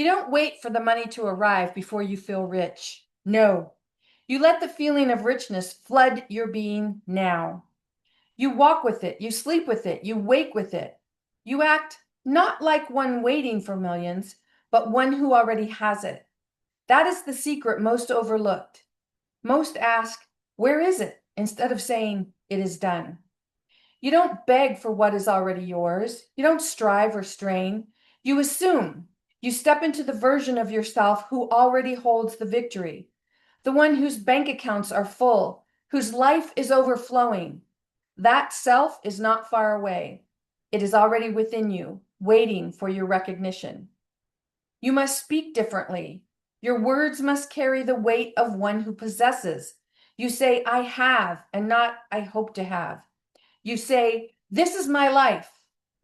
You don't wait for the money to arrive before you feel rich. No, you let the feeling of richness flood your being now. You walk with it, you sleep with it, you wake with it. You act not like one waiting for millions, but one who already has it. That is the secret most overlooked. Most ask, where is it? Instead of saying, it is done. You don't beg for what is already yours. You don't strive or strain. You assume. You step into the version of yourself who already holds the victory, the one whose bank accounts are full, whose life is overflowing. That self is not far away. It is already within you, waiting for your recognition. You must speak differently. Your words must carry the weight of one who possesses. You say, I have, and not I hope to have. You say, this is my life,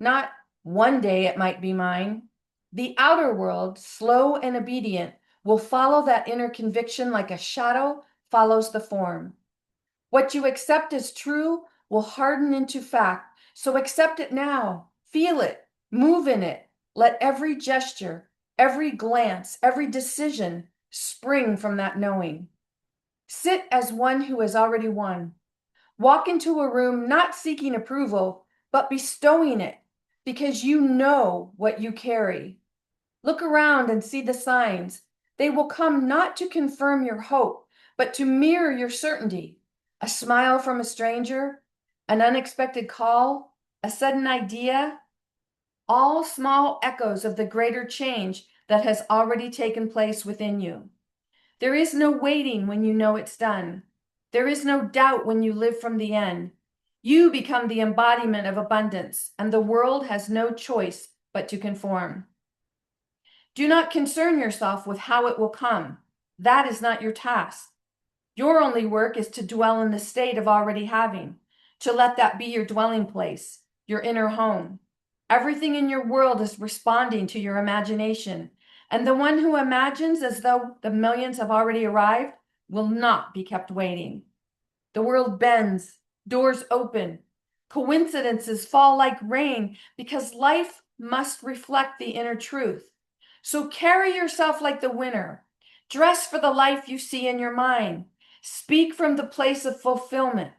not one day it might be mine. The outer world, slow and obedient, will follow that inner conviction like a shadow follows the form. What you accept as true will harden into fact. So accept it now, feel it, move in it. Let every gesture, every glance, every decision spring from that knowing. Sit as one who has already won. Walk into a room not seeking approval, but bestowing it because you know what you carry. Look around and see the signs. They will come not to confirm your hope, but to mirror your certainty. A smile from a stranger, an unexpected call, a sudden idea, all small echoes of the greater change that has already taken place within you. There is no waiting when you know it's done. There is no doubt when you live from the end. You become the embodiment of abundance, and the world has no choice but to conform. Do not concern yourself with how it will come. That is not your task. Your only work is to dwell in the state of already having, to let that be your dwelling place, your inner home. Everything in your world is responding to your imagination, and the one who imagines as though the millions have already arrived will not be kept waiting. The world bends, doors open, coincidences fall like rain because life must reflect the inner truth. So carry yourself like the winner. Dress for the life you see in your mind. Speak from the place of fulfillment.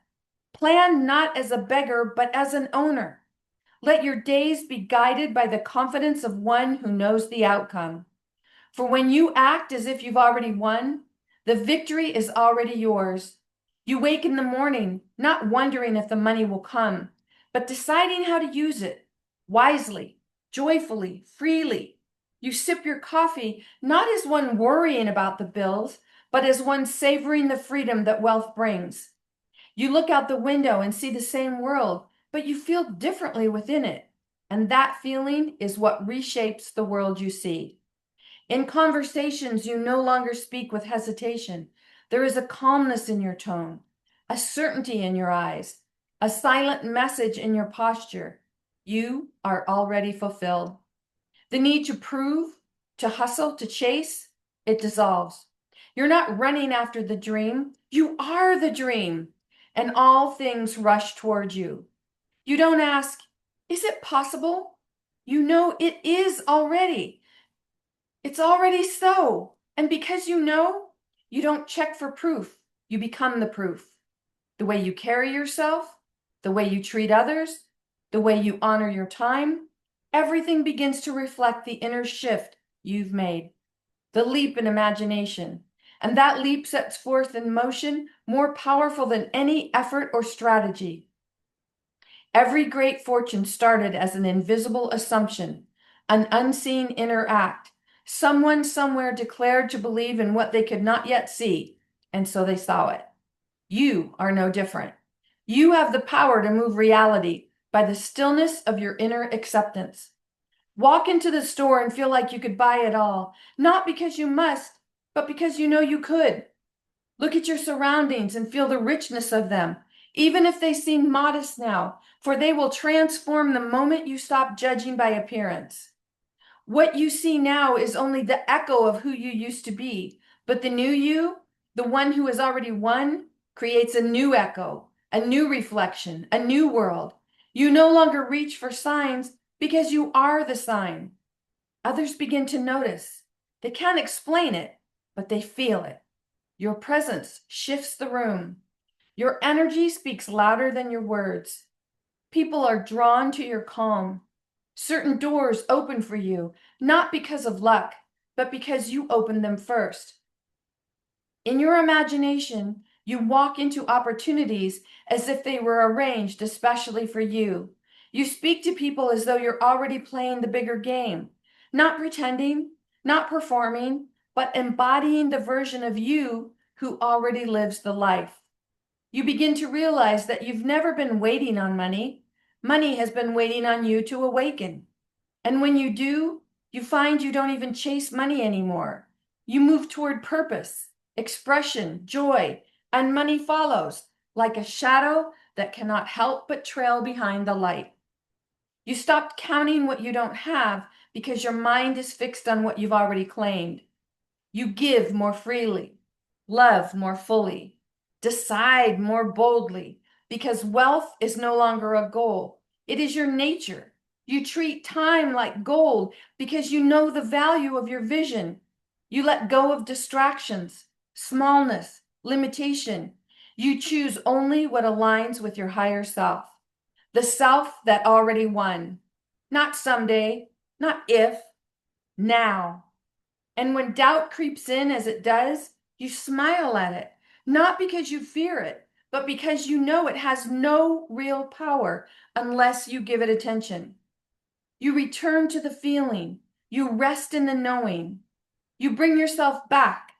Plan not as a beggar, but as an owner. Let your days be guided by the confidence of one who knows the outcome. For when you act as if you've already won, the victory is already yours. You wake in the morning, not wondering if the money will come, but deciding how to use it wisely, joyfully, freely. You sip your coffee, not as one worrying about the bills, but as one savoring the freedom that wealth brings. You look out the window and see the same world, but you feel differently within it. And that feeling is what reshapes the world you see. In conversations, you no longer speak with hesitation. There is a calmness in your tone, a certainty in your eyes, a silent message in your posture. You are already fulfilled. The need to prove, to hustle, to chase, it dissolves. You're not running after the dream. You are the dream, and all things rush toward you. You don't ask, is it possible? You know it is already. It's already so. And because you know, you don't check for proof. You become the proof. The way you carry yourself, the way you treat others, the way you honor your time, everything begins to reflect the inner shift you've made, the leap in imagination. And that leap sets forth in motion more powerful than any effort or strategy. Every great fortune started as an invisible assumption, an unseen inner act. Someone somewhere declared to believe in what they could not yet see, and so they saw it. You are no different. You have the power to move reality by the stillness of your inner acceptance. Walk into the store and feel like you could buy it all, not because you must, but because you know you could. Look at your surroundings and feel the richness of them, even if they seem modest now, for they will transform the moment you stop judging by appearance. What you see now is only the echo of who you used to be, but the new you, the one who has already won, creates a new echo, a new reflection, a new world. You no longer reach for signs because you are the sign. Others begin to notice. They can't explain it, but they feel it. Your presence shifts the room. Your energy speaks louder than your words. People are drawn to your calm. Certain doors open for you, not because of luck, but because you opened them first. In your imagination, you walk into opportunities as if they were arranged especially for you. You speak to people as though you're already playing the bigger game, not pretending, not performing, but embodying the version of you who already lives the life. You begin to realize that you've never been waiting on money. Money has been waiting on you to awaken. And when you do, you find you don't even chase money anymore. You move toward purpose, expression, joy, and money follows like a shadow that cannot help but trail behind the light. You stop counting what you don't have because your mind is fixed on what you've already claimed. You give more freely, love more fully, decide more boldly, because wealth is no longer a goal. It is your nature. You treat time like gold because you know the value of your vision. You let go of distractions, smallness, limitation. You choose only what aligns with your higher self, the self that already won. Not someday, not if, now. And when doubt creeps in as it does, you smile at it, not because you fear it, but because you know it has no real power unless you give it attention. You return to the feeling. You rest in the knowing. You bring yourself back,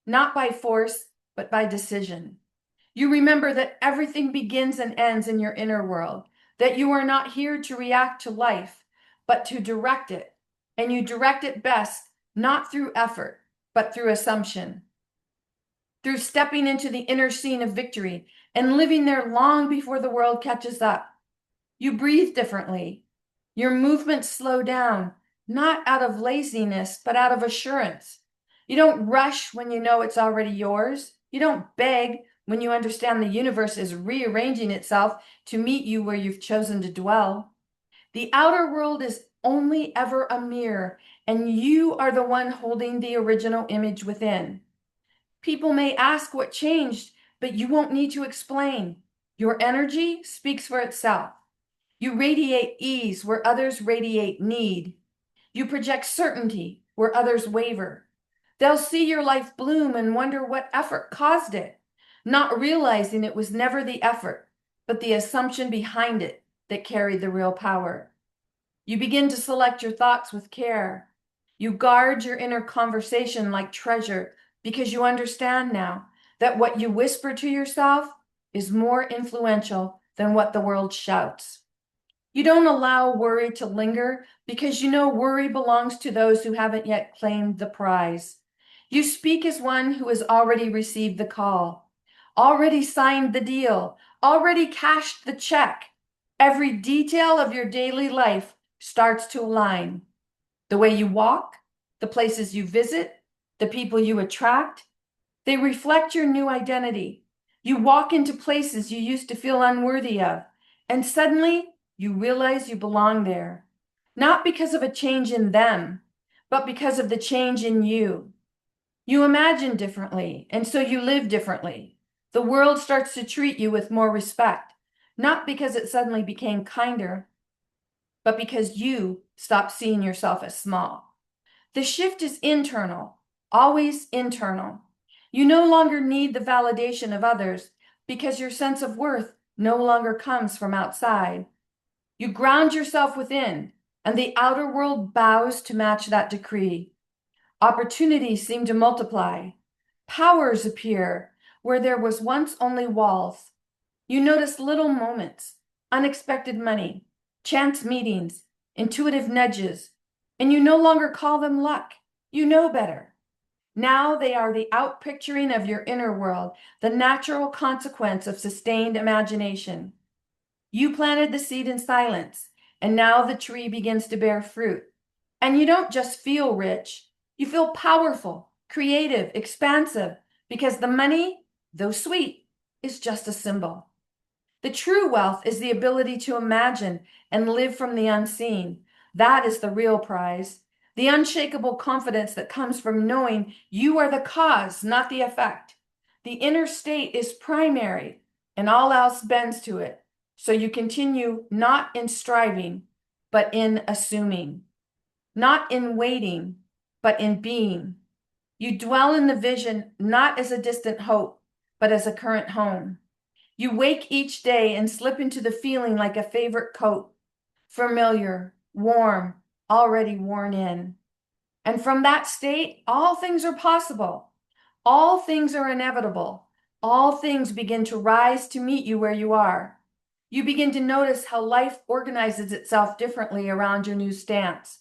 not by force, but by decision. You remember that everything begins and ends in your inner world, that you are not here to react to life, but to direct it. And you direct it best not through effort, but through assumption, through stepping into the inner scene of victory and living there long before the world catches up. You breathe differently. Your movements slow down, not out of laziness, but out of assurance. You don't rush when you know it's already yours. You don't beg when you understand the universe is rearranging itself to meet you where you've chosen to dwell. The outer world is only ever a mirror, and you are the one holding the original image within. People may ask what changed, but you won't need to explain. Your energy speaks for itself. You radiate ease where others radiate need. You project certainty where others waver. They'll see your life bloom and wonder what effort caused it, not realizing it was never the effort, but the assumption behind it that carried the real power. You begin to select your thoughts with care. You guard your inner conversation like treasure because you understand now that what you whisper to yourself is more influential than what the world shouts. You don't allow worry to linger because you know worry belongs to those who haven't yet claimed the prize. You speak as one who has already received the call, already signed the deal, already cashed the check. Every detail of your daily life starts to align. The way you walk, the places you visit, the people you attract, they reflect your new identity. You walk into places you used to feel unworthy of, and suddenly you realize you belong there, not because of a change in them, but because of the change in you. You imagine differently, and so you live differently. The world starts to treat you with more respect, not because it suddenly became kinder, but because you stopped seeing yourself as small. The shift is internal, always internal. You no longer need the validation of others because your sense of worth no longer comes from outside. You ground yourself within, and the outer world bows to match that decree. Opportunities seem to multiply. Powers appear where there was once only walls. You notice little moments, unexpected money, chance meetings, intuitive nudges, and you no longer call them luck. You know better. Now they are the outpicturing of your inner world, the natural consequence of sustained imagination. You planted the seed in silence, and now the tree begins to bear fruit. And you don't just feel rich, you feel powerful, creative, expansive, because the money, though sweet, is just a symbol. The true wealth is the ability to imagine and live from the unseen. That is the real prize. the unshakable confidence that comes from knowing you are the cause, not the effect. The inner state is primary, and all else bends to it. So you continue not in striving, but in assuming, not in waiting, but in being. You dwell in the vision not as a distant hope, but as a current home. You wake each day and slip into the feeling like a favorite coat, familiar, warm, already worn in. And from that state, all things are possible. All things are inevitable. All things begin to rise to meet you where you are. You begin to notice how life organizes itself differently around your new stance.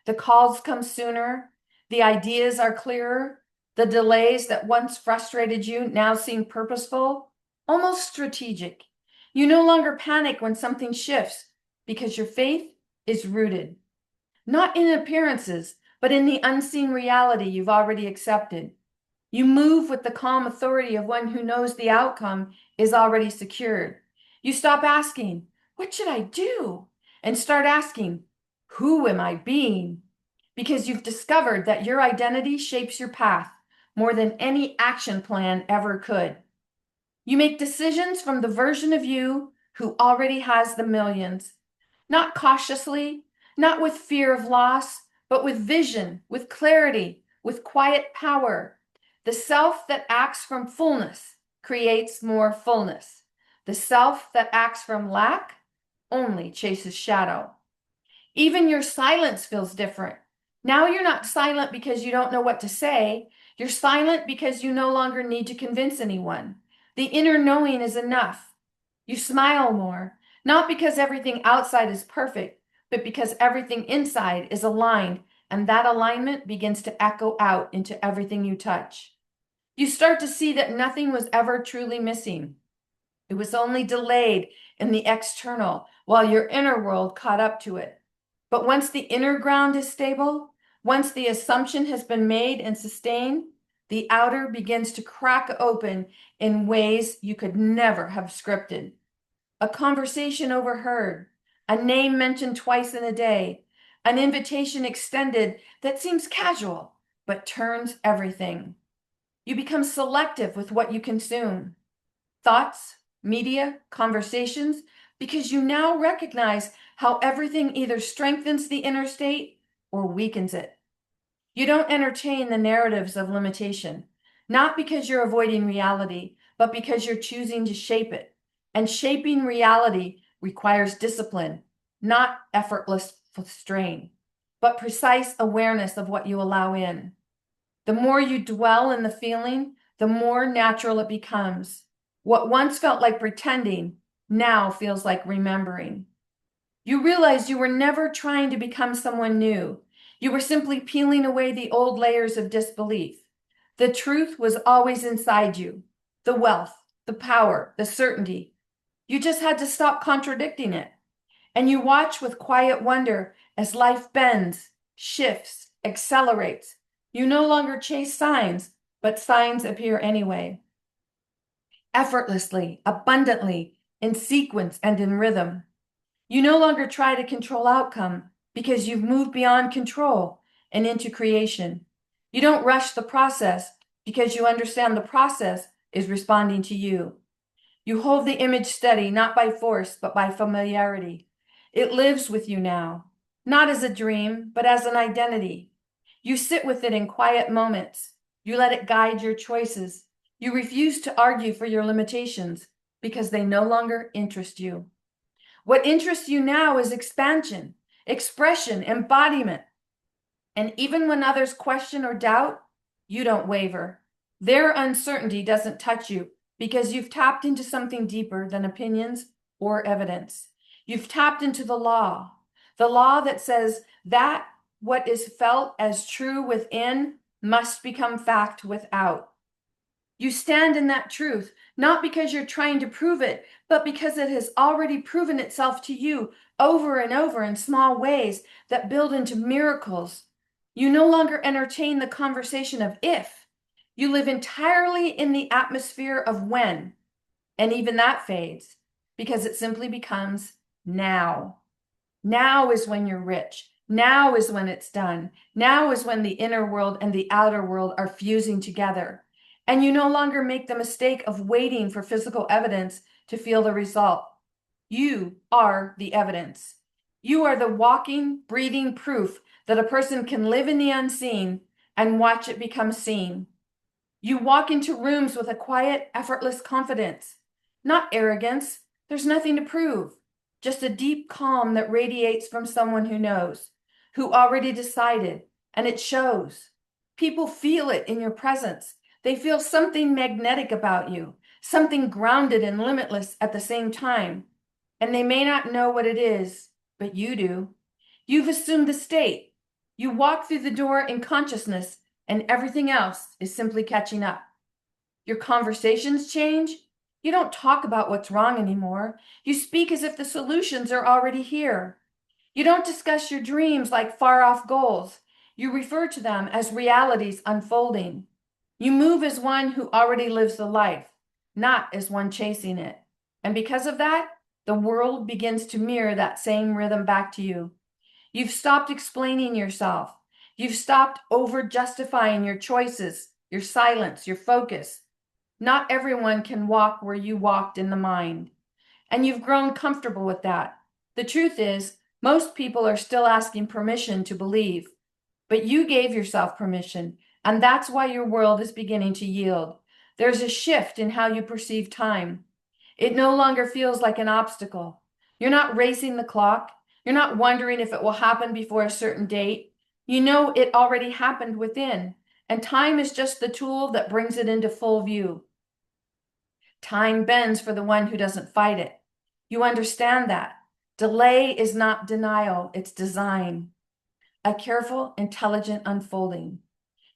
The calls come sooner. The ideas are clearer. The delays that once frustrated you now seem purposeful, almost strategic. You no longer panic when something shifts because your faith is rooted, not in appearances, but in the unseen reality you've already accepted. You move with the calm authority of one who knows the outcome is already secured. You stop asking, "What should I do?" and start asking, "Who am I being?" Because you've discovered that your identity shapes your path more than any action plan ever could. You make decisions from the version of you who already has the millions, not cautiously, not with fear of loss, but with vision, with clarity, with quiet power. The self that acts from fullness creates more fullness. The self that acts from lack only chases shadow. Even your silence feels different. Now you're not silent because you don't know what to say. You're silent because you no longer need to convince anyone. The inner knowing is enough. You smile more, not because everything outside is perfect, but because everything inside is aligned, and that alignment begins to echo out into everything you touch. You start to see that nothing was ever truly missing. It was only delayed in the external while your inner world caught up to it. But once the inner ground is stable, once the assumption has been made and sustained, the outer begins to crack open in ways you could never have scripted. A conversation overheard, a name mentioned twice in a day, an invitation extended that seems casual, but turns everything. You become selective with what you consume. Thoughts, media, conversations, because you now recognize how everything either strengthens the inner state or weakens it. You don't entertain the narratives of limitation, not because you're avoiding reality, but because you're choosing to shape it. And shaping reality requires discipline, not effortless strain, but precise awareness of what you allow in. The more you dwell in the feeling, the more natural it becomes. What once felt like pretending now feels like remembering. You realize you were never trying to become someone new. You were simply peeling away the old layers of disbelief. The truth was always inside you. The wealth, the power, the certainty. You just had to stop contradicting it. And you watch with quiet wonder as life bends, shifts, accelerates. You no longer chase signs, but signs appear anyway. Effortlessly, abundantly, in sequence and in rhythm. You no longer try to control outcome because you've moved beyond control and into creation. You don't rush the process because you understand the process is responding to you. You hold the image steady, not by force, but by familiarity. It lives with you now, not as a dream, but as an identity. You sit with it in quiet moments. You let it guide your choices. You refuse to argue for your limitations because they no longer interest you. What interests you now is expansion, expression, embodiment. And even when others question or doubt, you don't waver. Their uncertainty doesn't touch you because you've tapped into something deeper than opinions or evidence. You've tapped into the law that says that what is felt as true within must become fact without. You stand in that truth, not because you're trying to prove it, but because it has already proven itself to you over and over in small ways that build into miracles. You no longer entertain the conversation of if. You live entirely in the atmosphere of when, and even that fades because it simply becomes now. Now is when you're rich. Now is when it's done. Now is when the inner world and the outer world are fusing together. And you no longer make the mistake of waiting for physical evidence to feel the result. You are the evidence. You are the walking, breathing proof that a person can live in the unseen and watch it become seen. You walk into rooms with a quiet, effortless confidence, not arrogance. There's nothing to prove, just a deep calm that radiates from someone who knows, who already decided, and it shows. People feel it in your presence. They feel something magnetic about you, something grounded and limitless at the same time. And they may not know what it is, but you do. You've assumed the state. You walk through the door in consciousness, and everything else is simply catching up. Your conversations change. You don't talk about what's wrong anymore. You speak as if the solutions are already here. You don't discuss your dreams like far-off goals. You refer to them as realities unfolding. You move as one who already lives the life, not as one chasing it. And because of that, the world begins to mirror that same rhythm back to you. You've stopped explaining yourself. You've stopped over-justifying your choices, your silence, your focus. Not everyone can walk where you walked in the mind. And you've grown comfortable with that. The truth is, most people are still asking permission to believe. But you gave yourself permission, and that's why your world is beginning to yield. There's a shift in how you perceive time. It no longer feels like an obstacle. You're not racing the clock. You're not wondering if it will happen before a certain date. You know it already happened within, and time is just the tool that brings it into full view. Time bends for the one who doesn't fight it. You understand that. Delay is not denial, it's design. A careful, intelligent unfolding.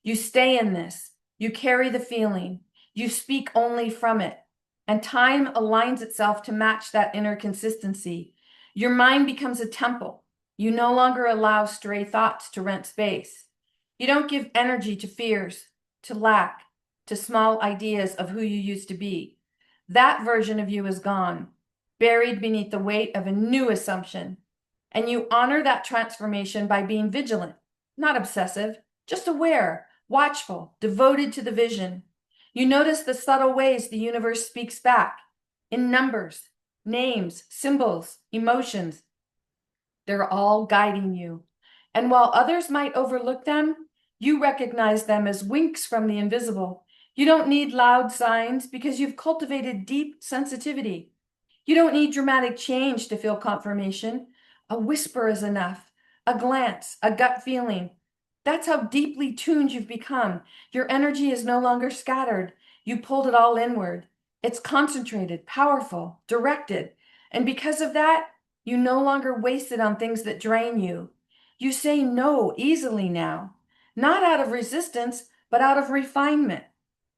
You stay in this. You carry the feeling. You speak only from it. And time aligns itself to match that inner consistency. Your mind becomes a temple. You no longer allow stray thoughts to rent space. You don't give energy to fears, to lack, to small ideas of who you used to be. That version of you is gone, buried beneath the weight of a new assumption. And you honor that transformation by being vigilant, not obsessive, just aware, watchful, devoted to the vision. You notice the subtle ways the universe speaks back in numbers, names, symbols, emotions. They're all guiding you. And while others might overlook them, you recognize them as winks from the invisible. You don't need loud signs because you've cultivated deep sensitivity. You don't need dramatic change to feel confirmation. A whisper is enough, a glance, a gut feeling. That's how deeply tuned you've become. Your energy is no longer scattered. You pulled it all inward. It's concentrated, powerful, directed. And because of that, you no longer waste it on things that drain you. You say no easily now, not out of resistance, but out of refinement.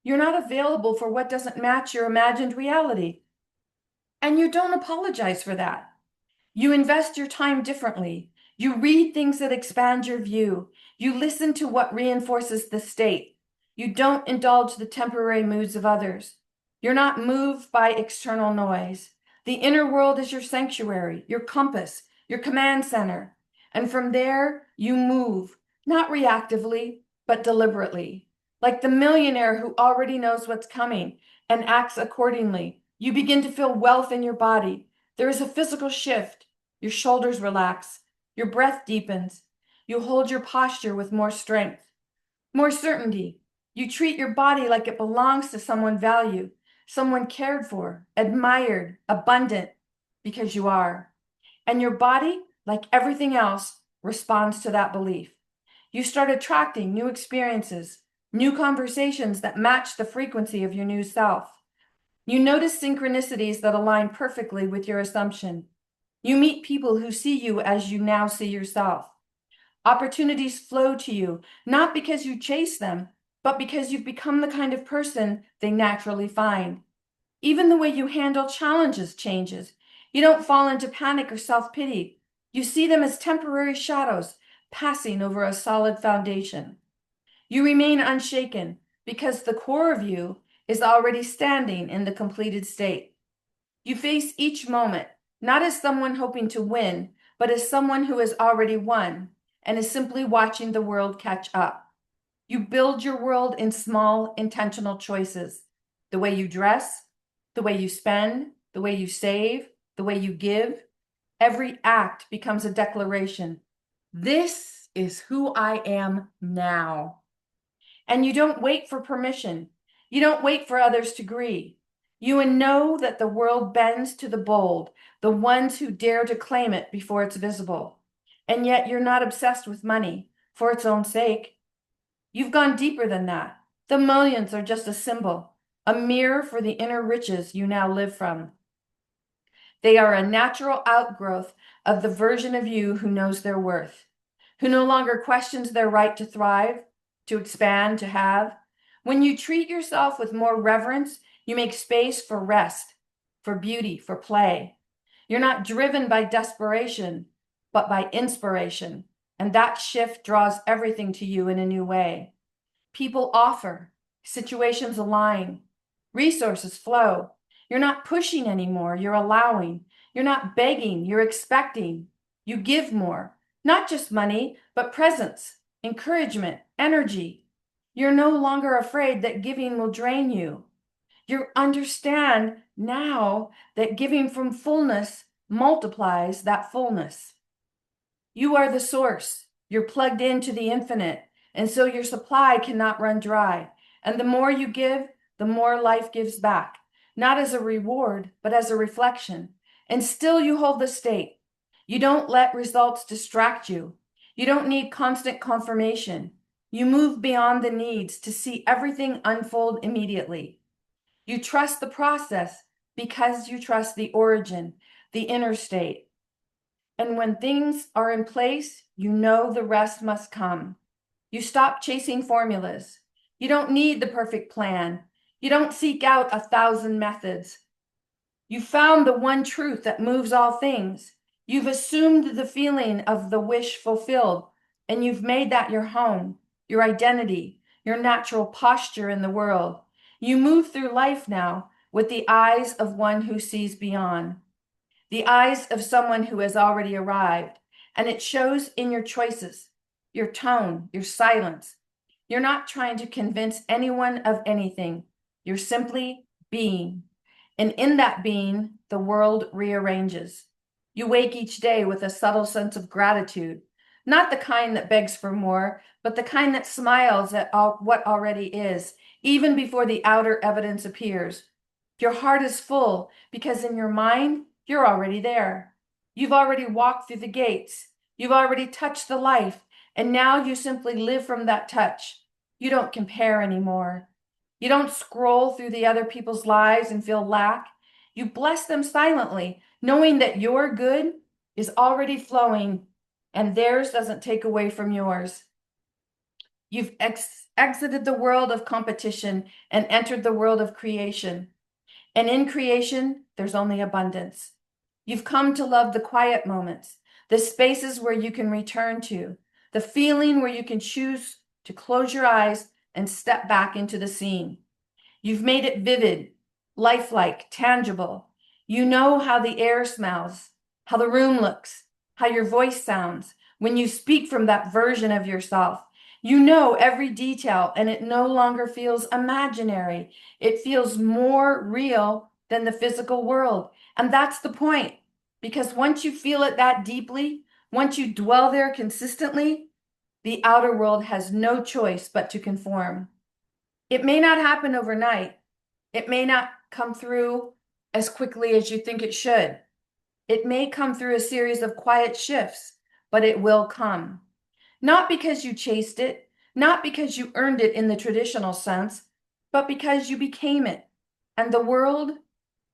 You're not available for what doesn't match your imagined reality. And you don't apologize for that. You invest your time differently. You read things that expand your view. You listen to what reinforces the state. You don't indulge the temporary moods of others. You're not moved by external noise. The inner world is your sanctuary, your compass, your command center. And from there, you move, not reactively, but deliberately. Like the millionaire who already knows what's coming and acts accordingly. You begin to feel wealth in your body. There is a physical shift. Your shoulders relax. Your breath deepens. You hold your posture with more strength, more certainty. You treat your body like it belongs to someone valued, someone cared for, admired, abundant, because you are. And your body, like everything else, responds to that belief. You start attracting new experiences, new conversations that match the frequency of your new self. You notice synchronicities that align perfectly with your assumption. You meet people who see you as you now see yourself. Opportunities flow to you, not because you chase them, but because you've become the kind of person they naturally find. Even the way you handle challenges changes. You don't fall into panic or self-pity. You see them as temporary shadows passing over a solid foundation. You remain unshaken because the core of you is already standing in the completed state. You face each moment, not as someone hoping to win, but as someone who has already won. and is simply watching the world catch up. You build your world in small, intentional choices. The way you dress, the way you spend, the way you save, the way you give. Every act becomes a declaration. This is who I am now. And you don't wait for permission. You don't wait for others to agree. You know that the world bends to the bold, the ones who dare to claim it before it's visible. And yet you're not obsessed with money for its own sake. You've gone deeper than that. The millions are just a symbol, a mirror for the inner riches you now live from. They are a natural outgrowth of the version of you who knows their worth, who no longer questions their right to thrive, to expand, to have. When you treat yourself with more reverence, you make space for rest, for beauty, for play. You're not driven by desperation, but by inspiration. And that shift draws everything to you in a new way. People offer, situations align, resources flow. You're not pushing anymore, you're allowing. You're not begging, you're expecting. You give more, not just money, but presence, encouragement, energy. You're no longer afraid that giving will drain you. You understand now that giving from fullness multiplies that fullness. You are the source. You're plugged into the infinite, and so your supply cannot run dry. And the more you give, the more life gives back, not as a reward, but as a reflection. And still you hold the state. You don't let results distract you. You don't need constant confirmation. You move beyond the needs to see everything unfold immediately. You trust the process because you trust the origin, the inner state. And when things are in place, you know the rest must come. You stop chasing formulas. You don't need the perfect plan. You don't seek out 1,000 methods. You found the one truth that moves all things. You've assumed the feeling of the wish fulfilled, and you've made that your home, your identity, your natural posture in the world. You move through life now with the eyes of one who sees beyond, the eyes of someone who has already arrived, and it shows in your choices, your tone, your silence. You're not trying to convince anyone of anything. You're simply being. And in that being, the world rearranges. You wake each day with a subtle sense of gratitude, not the kind that begs for more, but the kind that smiles at what already is, even before the outer evidence appears. Your heart is full because in your mind, you're already there. You've already walked through the gates. You've already touched the life, and now you simply live from that touch. You don't compare anymore. You don't scroll through the other people's lives and feel lack. You bless them silently, knowing that your good is already flowing and theirs doesn't take away from yours. You've exited the world of competition and entered the world of creation. And in creation, there's only abundance. You've come to love the quiet moments, the spaces where you can return to, the feeling where you can choose to close your eyes and step back into the scene. You've made it vivid, lifelike, tangible. You know how the air smells, how the room looks, how your voice sounds when you speak from that version of yourself. You know every detail, and it no longer feels imaginary. It feels more real than the physical world. And that's the point, because once you feel it that deeply, once you dwell there consistently, the outer world has no choice but to conform. It may not happen overnight. It may not come through as quickly as you think it should. It may come through a series of quiet shifts, but it will come. Not because you chased it, not because you earned it in the traditional sense, but because you became it. And the world,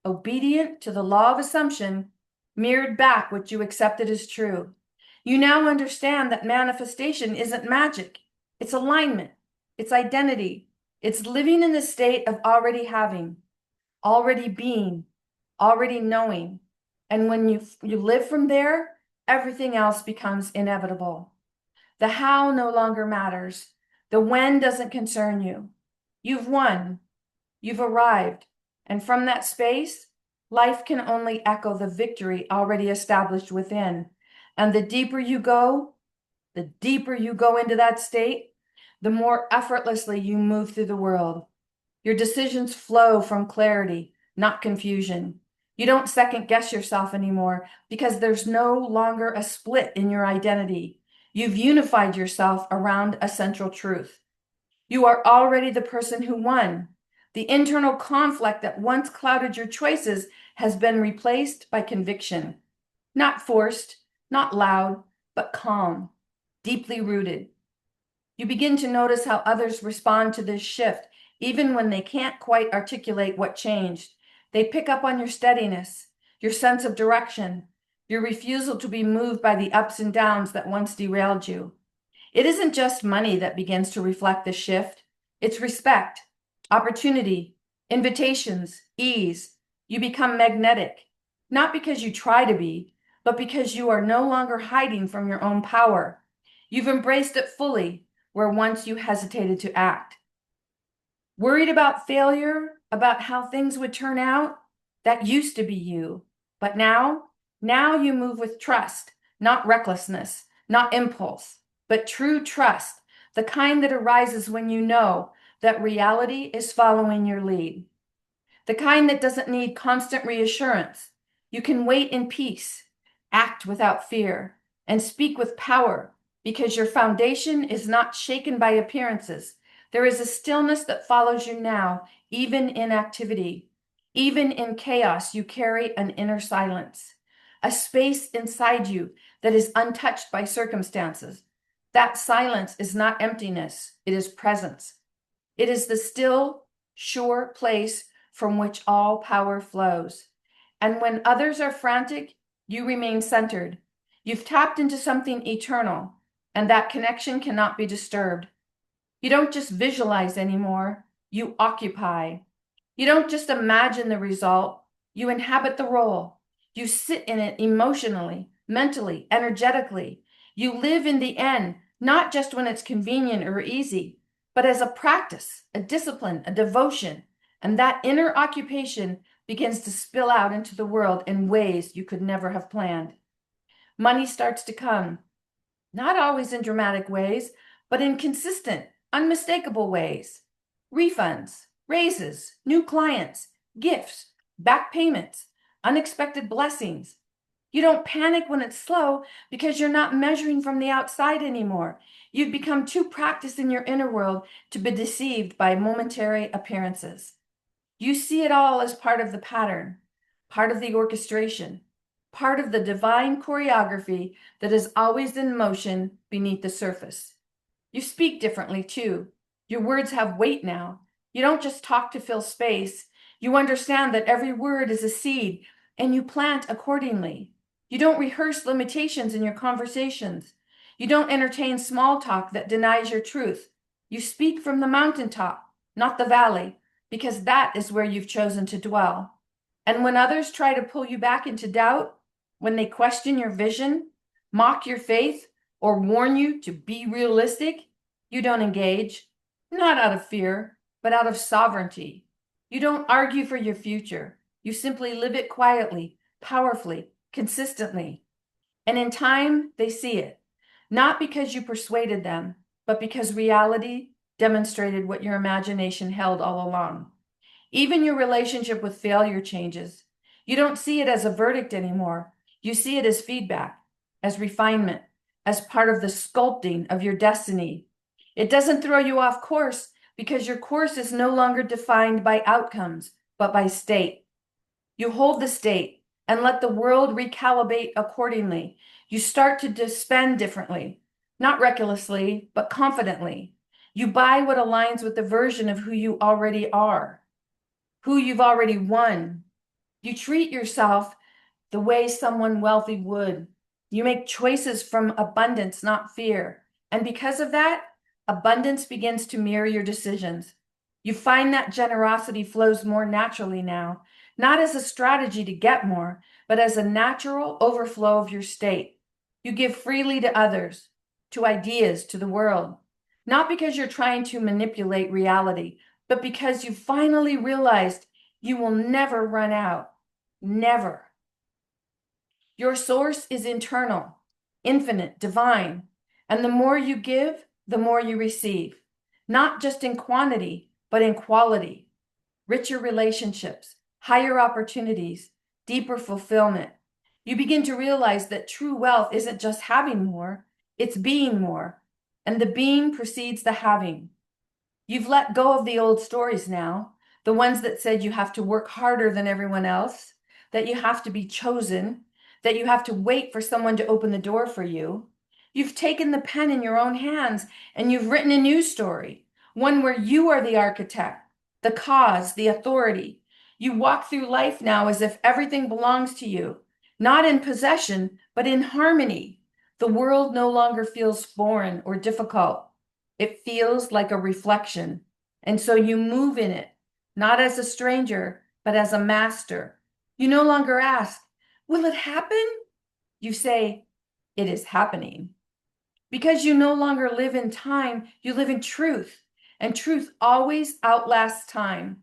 obedient to the law of assumption, mirrored back what you accepted as true. You now understand that manifestation isn't magic. It's alignment. It's identity. It's living in the state of already having, already being, already knowing. And when you live from there, everything else becomes inevitable. The how no longer matters. The when doesn't concern you. You've won. You've arrived. And from that space, life can only echo the victory already established within. And the deeper you go, The deeper you go into that state, the more effortlessly you move through the world. Your decisions flow from clarity, not confusion. You don't second guess yourself anymore because there's no longer a split in your identity. You've unified yourself around a central truth. You are already the person who won. The internal conflict that once clouded your choices has been replaced by conviction. Not forced, not loud, but calm, deeply rooted. You begin to notice how others respond to this shift, even when they can't quite articulate what changed. They pick up on your steadiness, your sense of direction, your refusal to be moved by the ups and downs that once derailed you. It isn't just money that begins to reflect the shift. It's respect, opportunity, invitations, ease. You become magnetic, not because you try to be, but because you are no longer hiding from your own power. You've embraced it fully, where once you hesitated to act. Worried about failure, about how things would turn out, that used to be you. But now you move with trust, not recklessness, not impulse, but true trust, the kind that arises when you know that reality is following your lead, the kind that doesn't need constant reassurance. You can wait in peace, act without fear, and speak with power because your foundation is not shaken by appearances. There is a stillness that follows you now, even in activity. Even in chaos, you carry an inner silence, a space inside you that is untouched by circumstances. That silence is not emptiness, it is presence. It is the still, sure place from which all power flows. And when others are frantic, you remain centered. You've tapped into something eternal, and that connection cannot be disturbed. You don't just visualize anymore, you occupy. You don't just imagine the result, you inhabit the role. You sit in it emotionally, mentally, energetically. You live in the end, not just when it's convenient or easy, but as a practice, a discipline, a devotion. And that inner occupation begins to spill out into the world in ways you could never have planned. Money starts to come, not always in dramatic ways, but in consistent, unmistakable ways. Refunds, raises, new clients, gifts, back payments, unexpected blessings. You don't panic when it's slow because you're not measuring from the outside anymore. You've become too practiced in your inner world to be deceived by momentary appearances. You see it all as part of the pattern, part of the orchestration, part of the divine choreography that is always in motion beneath the surface. You speak differently too. Your words have weight now. You don't just talk to fill space. You understand that every word is a seed and you plant accordingly. You don't rehearse limitations in your conversations. You don't entertain small talk that denies your truth. You speak from the mountaintop, not the valley, because that is where you've chosen to dwell. And when others try to pull you back into doubt, when they question your vision, mock your faith, or warn you to be realistic, you don't engage, not out of fear, but out of sovereignty. You don't argue for your future. You simply live it quietly, powerfully, consistently. And in time, they see it, not because you persuaded them, but because reality demonstrated what your imagination held all along. Even your relationship with failure changes. You don't see it as a verdict anymore. You see it as feedback, as refinement, as part of the sculpting of your destiny. It doesn't throw you off course because your course is no longer defined by outcomes, but by state. You hold the state and let the world recalibrate accordingly. You start to spend differently, not recklessly, but confidently. You buy what aligns with the version of who you already are, who you've already won. You treat yourself the way someone wealthy would. You make choices from abundance, not fear. And because of that, abundance begins to mirror your decisions. You find that generosity flows more naturally now, not as a strategy to get more, but as a natural overflow of your state. You give freely to others, to ideas, to the world, not because you're trying to manipulate reality, but because you finally realized you will never run out. Never. Your source is internal, infinite, divine, And the more you give, the more you receive, not just in quantity, but in quality. Richer relationships, higher opportunities, deeper fulfillment. You begin to realize that true wealth isn't just having more, it's being more. And the being precedes the having. You've let go of the old stories now, the ones that said you have to work harder than everyone else, that you have to be chosen, that you have to wait for someone to open the door for you. You've taken the pen in your own hands and you've written a new story, one where you are the architect, the cause, the authority. You walk through life now as if everything belongs to you, not in possession, but in harmony. The world no longer feels foreign or difficult. It feels like a reflection. And so you move in it, not as a stranger, but as a master. You no longer ask, will it happen? You say, it is happening. Because you no longer live in time, you live in truth. And truth always outlasts time.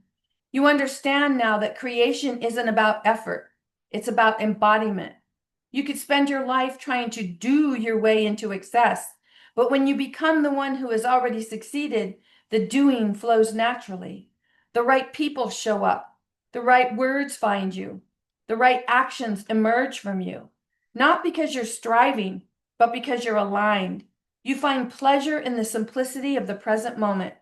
You understand now that creation isn't about effort. It's about embodiment. You could spend your life trying to do your way into excess, but when you become the one who has already succeeded, the doing flows naturally. The right people show up. The right words find you. The right actions emerge from you. Not because you're striving, but because you're aligned. You find pleasure in the simplicity of the present moment.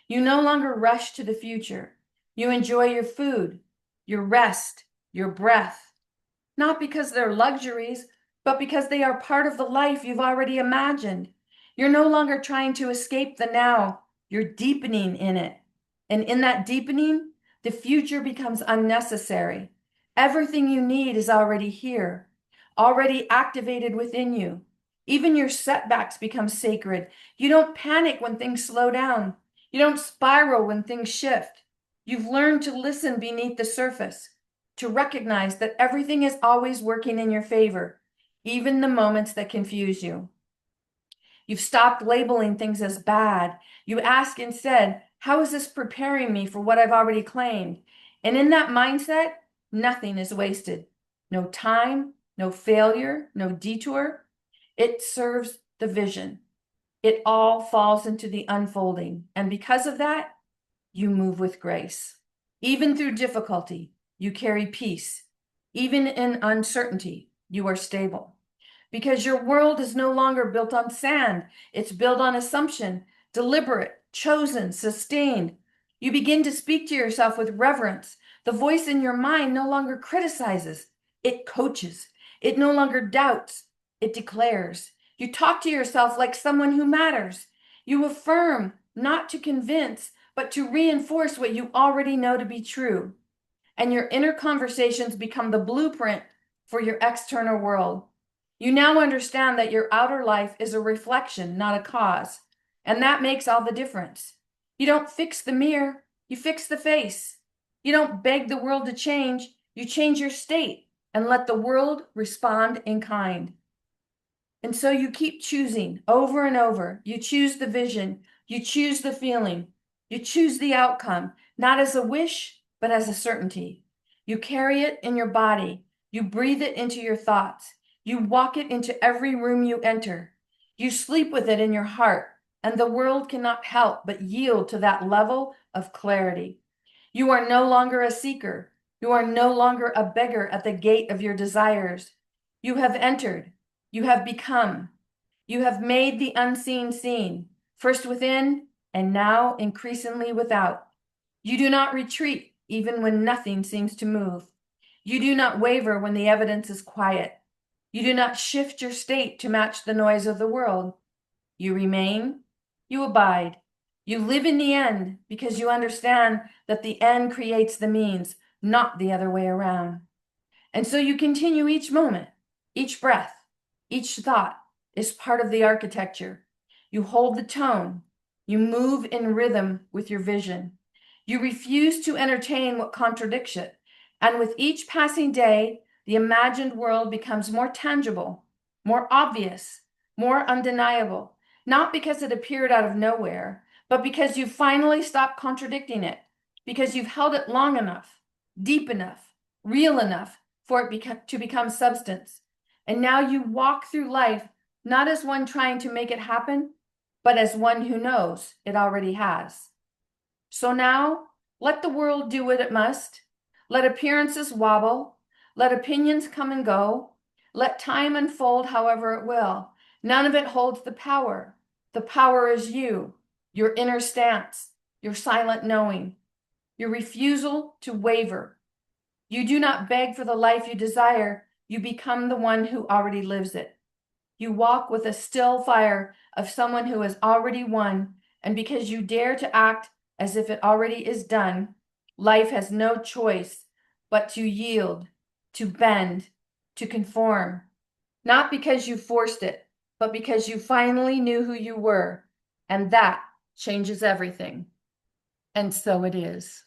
You no longer rush to the future. You enjoy your food, your rest, your breath. Not because they're luxuries, but because they are part of the life you've already imagined. You're no longer trying to escape the now, you're deepening in it. And in that deepening, the future becomes unnecessary. Everything you need is already here, already activated within you. Even your setbacks become sacred. You don't panic when things slow down. You don't spiral when things shift. You've learned to listen beneath the surface, to recognize that everything is always working in your favor, even the moments that confuse you. You've stopped labeling things as bad. You ask instead, how is this preparing me for what I've already claimed? And in that mindset, nothing is wasted. No time, no failure, no detour. It serves the vision. It all falls into the unfolding. And because of that, you move with grace. Even through difficulty, you carry peace. Even in uncertainty, you are stable. Because your world is no longer built on sand. It's built on assumption, deliberate, chosen, sustained. You begin to speak to yourself with reverence. The voice in your mind no longer criticizes. It coaches. It no longer doubts. It declares. You talk to yourself like someone who matters. You affirm, not to convince, but to reinforce what you already know to be true. And your inner conversations become the blueprint for your external world. You now understand that your outer life is a reflection, not a cause. And that makes all the difference. You don't fix the mirror, you fix the face. You don't beg the world to change, you change your state and let the world respond in kind. And so you keep choosing over and over. You choose the vision, you choose the feeling, you choose the outcome, not as a wish, but as a certainty. You carry it in your body, you breathe it into your thoughts, you walk it into every room you enter. You sleep with it in your heart, and the world cannot help but yield to that level of clarity. You are no longer a seeker. You are no longer a beggar at the gate of your desires. You have entered. You have become. You have made the unseen seen, first within and now increasingly without. You do not retreat even when nothing seems to move. You do not waver when the evidence is quiet. You do not shift your state to match the noise of the world. You remain, you abide. You live in the end because you understand that the end creates the means, not the other way around. And so you continue each moment, each breath, each thought is part of the architecture. You hold the tone. You move in rhythm with your vision. You refuse to entertain what contradicts it. And with each passing day, the imagined world becomes more tangible, more obvious, more undeniable, not because it appeared out of nowhere, but because you finally stopped contradicting it, because you've held it long enough, deep enough, real enough for it to become substance. And now you walk through life not as one trying to make it happen, but as one who knows it already has. So now, let the world do what it must. Let appearances wobble. Let opinions come and go. Let time unfold however it will. None of it holds the power. The power is you, your inner stance, your silent knowing, your refusal to waver. You do not beg for the life you desire. You become the one who already lives it. You walk with a still fire of someone who has already won, and because you dare to act as if it already is done, life has no choice but to yield, to bend, to conform. Not because you forced it, but because you finally knew who you were, and that changes everything. And so it is.